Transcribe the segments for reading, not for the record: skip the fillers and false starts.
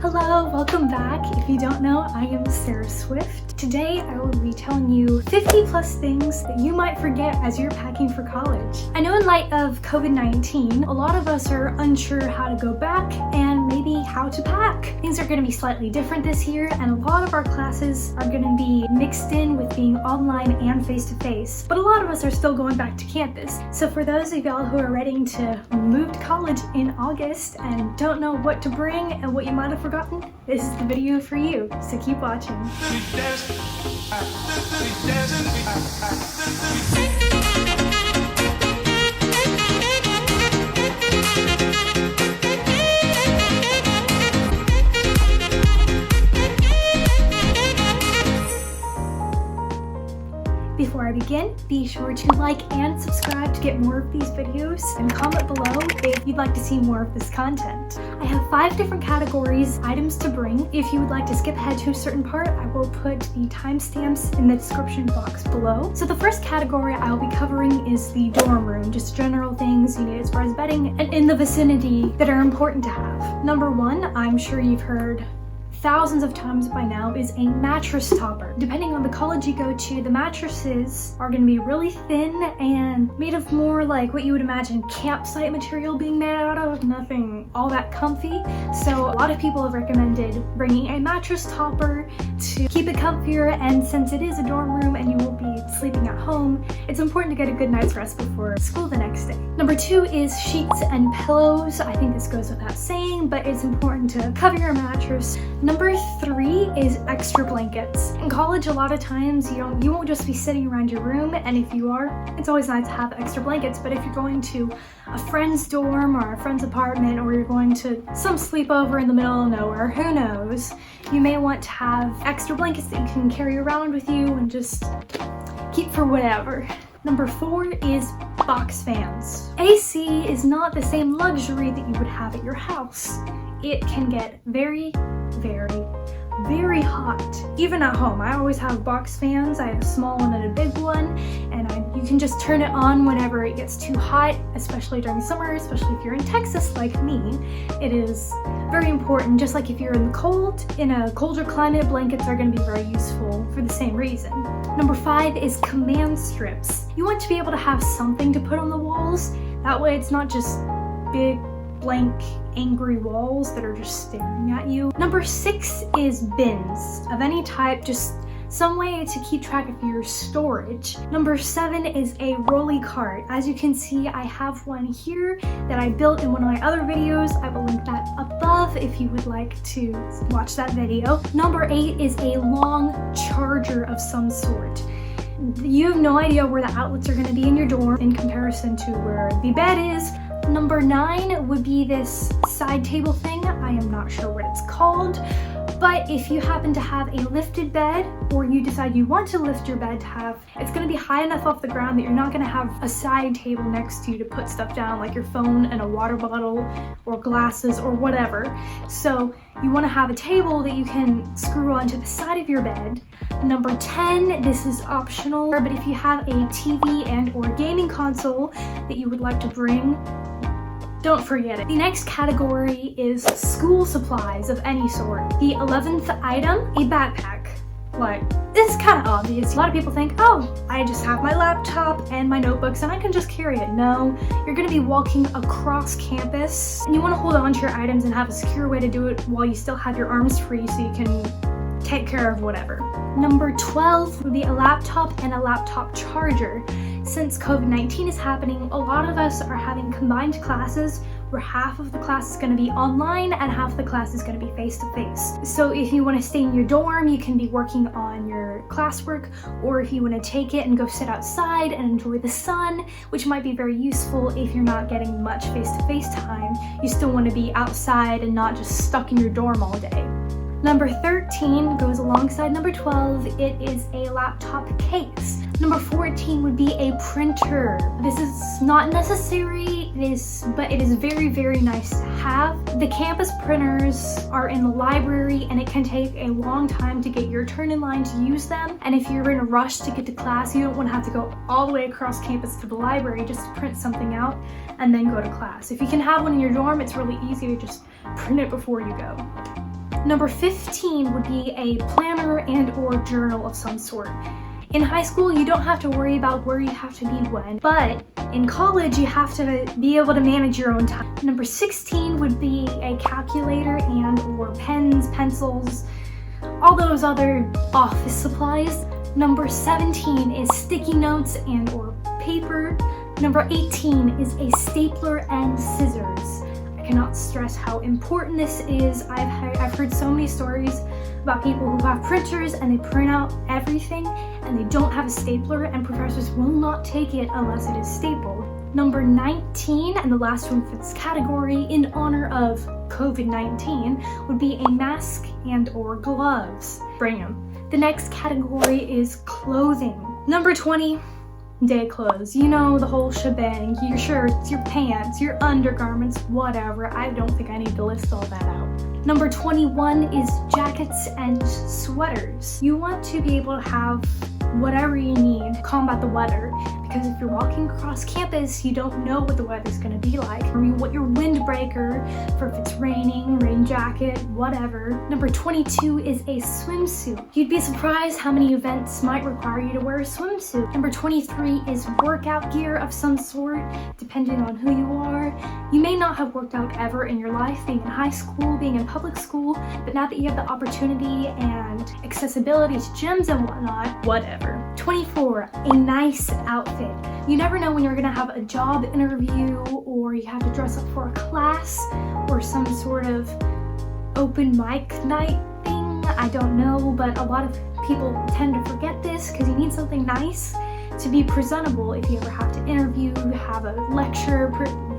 Hello, welcome back. If you don't know, I am Sarah Swift. Today I will be telling you 50 plus things that you might forget as you're packing for college. I know in light of COVID-19, a lot of us are unsure how to go back and maybe how to pack. Things are going to be slightly different this year, and a lot of our classes are going to be mixed in with being online and face-to-face. But a lot of us are still going back to campus. So for those of y'all who are ready to move to college in August and don't know what to bring and what you might have forgotten, this is the video for you, so keep watching. Before I begin, be sure to like and subscribe to get more of these videos, and comment below if you'd like to see more of this content. I have 5 different categories, items to bring. If you would like to skip ahead to a certain part, I will put the timestamps in the description box below. So the first category I will be covering is the dorm room, just general things you need as far as bedding and in the vicinity that are important to have. Number 1, I'm sure you've heard thousands of times by now, is a mattress topper. Depending on the college you go to, the mattresses are going to be really thin and made of more like what you would imagine campsite material being made out of, nothing all that comfy. So a lot of people have recommended bringing a mattress topper to keep it comfier, and since it is a dorm room and you will be sleeping at home, it's important to get a good night's rest before school the next day. Number 2 is sheets and pillows. I think this goes without saying, but it's important to cover your mattress. Number 3 is extra blankets. In college, a lot of times you won't just be sitting around your room, and if you are, it's always nice to have extra blankets, but if you're going to a friend's dorm or a friend's apartment, or you're going to some sleepover in the middle of nowhere, who knows, you may want to have extra blankets that you can carry around with you and just keep for whatever. Number 4 is box fans. AC is not the same luxury that you would have at your house. It can get very hot. Even at home, I always have box fans. I have a small one and a big one, and you can just turn it on whenever it gets too hot, especially during summer, especially if you're in Texas like me. It is very important. Just like if you're in the cold, in a colder climate, blankets are going to be very useful for the same reason. Number 5 is command strips. You want to be able to have something to put on the walls. That way it's not just big, blank, angry walls that are just staring at you. Number 6 is bins of any type, just some way to keep track of your storage. Number 7 is a rolly cart. As you can see, I have one here that I built in one of my other videos. I will link that above if you would like to watch that video. Number 8 is a long charger of some sort. You have no idea where the outlets are going to be in your dorm in comparison to where the bed is. Number 9 would be this side table thing. I am not sure what it's called, but if you happen to have a lifted bed, or you decide you want to lift your bed to have, it's going to be high enough off the ground that you're not going to have a side table next to you to put stuff down, like your phone and a water bottle or glasses or whatever. So you want to have a table that you can screw onto the side of your bed. Number 10, this is optional, but if you have a TV and or gaming console that you would like to bring, don't forget it. The next category is school supplies of any sort. The 11th item, a backpack. Like, this is kind of obvious. A lot of people think, oh, I just have my laptop and my notebooks and I can just carry it. No, you're gonna be walking across campus, and you wanna hold on to your items and have a secure way to do it while you still have your arms free so you can take care of whatever. Number 12 would be a laptop and a laptop charger. Since COVID-19 is happening, a lot of us are having combined classes where half of the class is going to be online and half the class is going to be face-to-face. So if you want to stay in your dorm, you can be working on your classwork, or if you want to take it and go sit outside and enjoy the sun, which might be very useful if you're not getting much face-to-face time, you still want to be outside and not just stuck in your dorm all day. Number 13 goes alongside number 12. It is a laptop case. Number 14 would be a printer. This is not necessary, but it is very nice to have. The campus printers are in the library, and it can take a long time to get your turn in line to use them. And if you're in a rush to get to class, you don't want to have to go all the way across campus to the library just to print something out and then go to class. If you can have one in your dorm, it's really easy to just print it before you go. Number 15 would be a planner and or journal of some sort. In high school, you don't have to worry about where you have to be when, but in college, you have to be able to manage your own time. Number 16 would be a calculator and or pens, pencils, all those other office supplies. Number 17 is sticky notes and or paper. Number 18 is a stapler and scissors. I cannot stress how important this is. I've heard so many stories about people who have printers and they print out everything and they don't have a stapler, and professors will not take it unless it is stapled. Number 19, and the last one for this category in honor of COVID-19, would be a mask and or gloves. Bring them. The next category is clothing. Number 20, day clothes. You know, the whole shebang, your shirts, your pants, your undergarments, whatever. I don't think I need to list all that out. Number 21 is jackets and sweaters. You want to be able to have whatever you need to combat the weather, because if you're walking across campus, you don't know what the weather's going to be like. Or you want your windbreaker for if it's raining, rain jacket, whatever. Number 22 is a swimsuit. You'd be surprised how many events might require you to wear a swimsuit. Number 23 is workout gear of some sort, depending on who you are. You may not have worked out ever in your life, being in high school, being in public school, but now that you have the opportunity and accessibility to gyms and whatnot, whatever. 24, a nice outfit. You never know when you're gonna have a job interview, or you have to dress up for a class or some sort of open mic night thing. I don't know, but a lot of people tend to forget this because you need something nice to be presentable if you ever have to interview, have a lecture,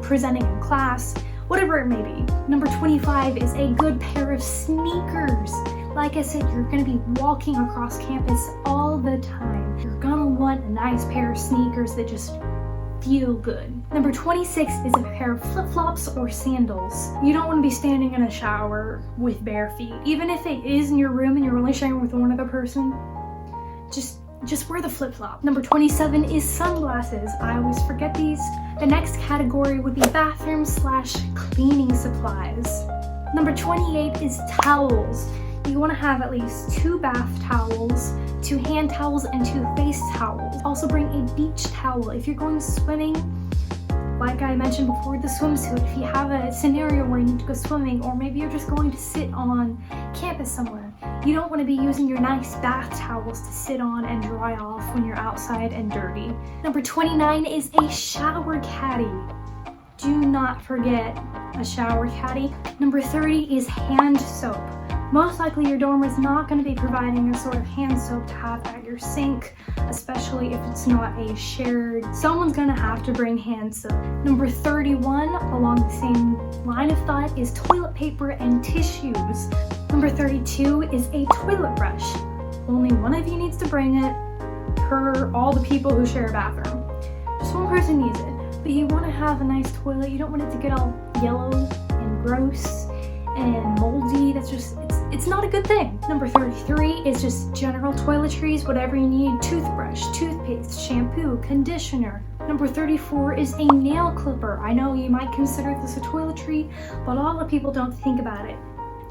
presenting in class, whatever it may be. Number 25 is a good pair of sneakers. Like I said, you're gonna be walking across campus all the time. You're gonna want a nice pair of sneakers that just feel good. Number 26 is a pair of flip-flops or sandals. You don't want to be standing in a shower with bare feet. Even if it is in your room and you're only sharing with one other person, just wear the flip-flop. Number 27 is sunglasses. I always forget these. The next category would be bathroom/cleaning supplies. Number 28 is towels. You want to have at least 2 bath towels, 2 hand towels, and 2 face towels. Also bring a beach towel. If you're going swimming, like I mentioned before, the swimsuit, if you have a scenario where you need to go swimming, or maybe you're just going to sit on campus somewhere, you don't want to be using your nice bath towels to sit on and dry off when you're outside and dirty. Number 29 is a shower caddy. Do not forget a shower caddy. Number 30 is hand soap. Most likely your dorm is not going to be providing a sort of hand soap to have at your sink, especially if it's not a shared. Someone's going to have to bring hand soap. Number 31, along the same line of thought, is toilet paper and tissues. Number 32 is a toilet brush. Only one of you needs to bring it per all the people who share a bathroom. Just one person needs it. But you want to have a nice toilet. You don't want it to get all yellow and gross and moldy. It's not a good thing. Number 33 is just general toiletries, whatever you need: toothbrush, toothpaste, shampoo, conditioner. Number 34 is a nail clipper. I know you might consider this a toiletry, but a lot of people don't think about it.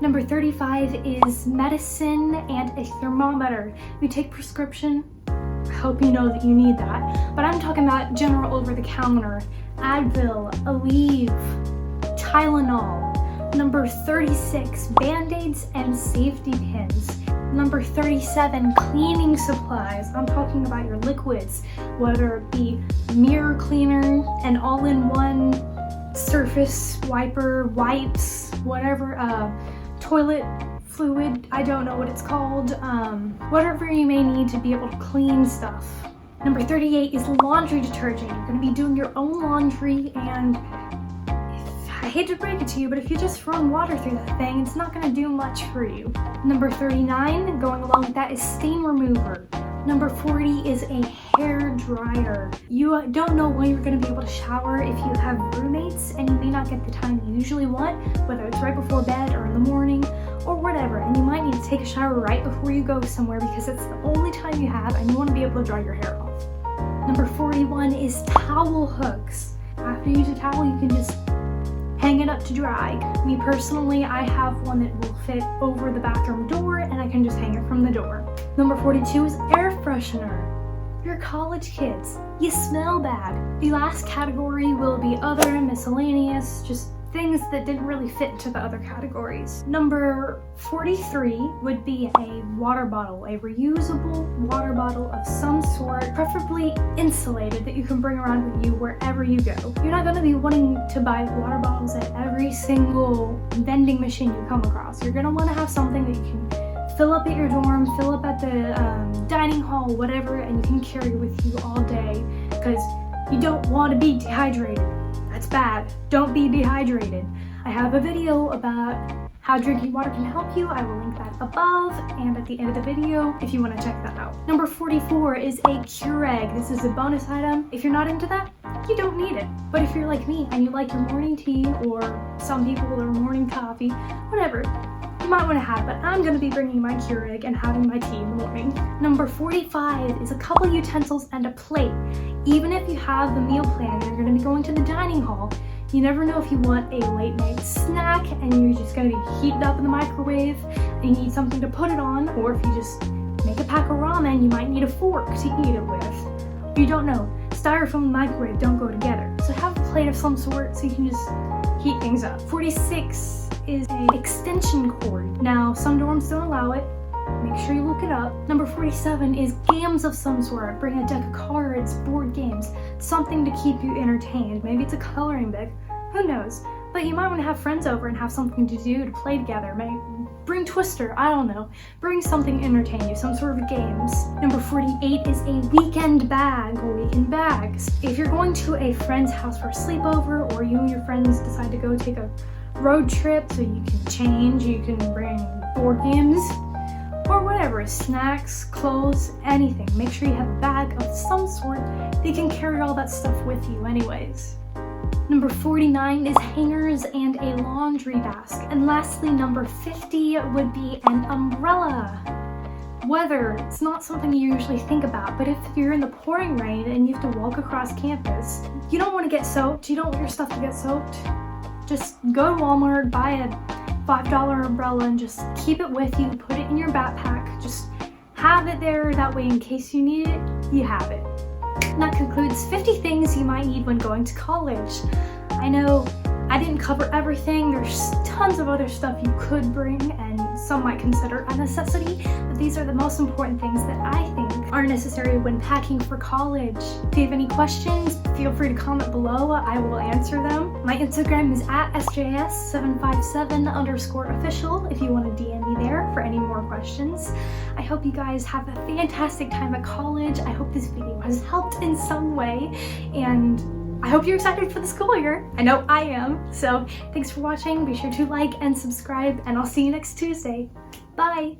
Number 35 is medicine and a thermometer. You take prescription, I hope you know that you need that, but I'm talking about general over-the-counter: Advil, Aleve, Tylenol. Number 36, Band-Aids and safety pins. Number 37, cleaning supplies. I'm talking about your liquids, whether it be mirror cleaner, an all-in-one surface wiper, wipes, whatever, toilet fluid, I don't know what it's called, whatever you may need to be able to clean stuff. Number 38 is laundry detergent. You're going to be doing your own laundry, and I hate to break it to you, but if you just run water through that thing, it's not going to do much for you. Number 39, going along with that, is stain remover. Number 40 is a hair dryer. You don't know when you're going to be able to shower if you have roommates and you may not get the time you usually want, whether it's right before bed or in the morning or whatever, and you might need to take a shower right before you go somewhere because it's the only time you have and you want to be able to dry your hair off. Number 41 is towel hooks. After you use a towel, you can just hang it up to dry. Me personally, I have one that will fit over the bathroom door and I can just hang it from the door. Number 42 is air freshener. You're college kids. You smell bad. The last category will be other and miscellaneous, just things that didn't really fit into the other categories. Number 43 would be a water bottle, a reusable water bottle of some sort, preferably insulated, that you can bring around with you wherever you go. You're not going to be wanting to buy water bottles at every single vending machine you come across. You're going to want to have something that you can fill up at your dorm, fill up at the dining hall, whatever, and you can carry with you all day, because you don't want to be dehydrated. That's bad. Don't be dehydrated. I have a video about how drinking water can help you. I will link that above and at the end of the video if you want to check that out. Number 44 is a Keurig. This is a bonus item. If you're not into that, you don't need it. But if you're like me and you like your morning tea, or some people their morning coffee, whatever, you might want to have, but I'm going to be bringing my Keurig and having my tea in the morning. Number 45 is a couple utensils and a plate. Even if you have the meal plan, you're going to be going to the dining hall. You never know if you want a late night snack and you're just going to be heated up in the microwave and you need something to put it on, or if you just make a pack of ramen, you might need a fork to eat it with. You don't know. Styrofoam and microwave don't go together. So have a plate of some sort so you can just heat things up. 46 is an extension cord. Now, some dorms don't allow it. Make sure you look it up. Number 47 is games of some sort. Bring a deck of cards, board games, something to keep you entertained. Maybe it's a coloring book. Who knows? But you might want to have friends over and have something to do, to play together. Maybe bring Twister, I don't know. Bring something to entertain you, some sort of games. Number 48 is a weekend bag or weekend bags. If you're going to a friend's house for a sleepover, or you and your friends decide to go take a road trip so you can change, you can bring board games, or whatever, snacks, clothes, anything. Make sure you have a bag of some sort that you can carry all that stuff with you anyways. Number 49 is hangers and a laundry basket. And lastly, number 50 would be an umbrella. Weather, it's not something you usually think about, but if you're in the pouring rain and you have to walk across campus, you don't want to get soaked, you don't want your stuff to get soaked. Just go to Walmart, buy a $5 umbrella and just keep it with you, put it in your backpack, just have it there, that way in case you need it, you have it. And that concludes 50 things you might need when going to college. I know I didn't cover everything, there's tons of other stuff you could bring and some might consider a necessity, but these are the most important things that I think are necessary when packing for college. If you have any questions, feel free to comment below, I will answer them. My Instagram is at sjs757_official if you want to DM me there for any more questions. I hope you guys have a fantastic time at college. I hope this video has helped in some way, and I hope you're excited for the school year. I know I am. So thanks for watching. Be sure to like and subscribe, and I'll see you next Tuesday. Bye!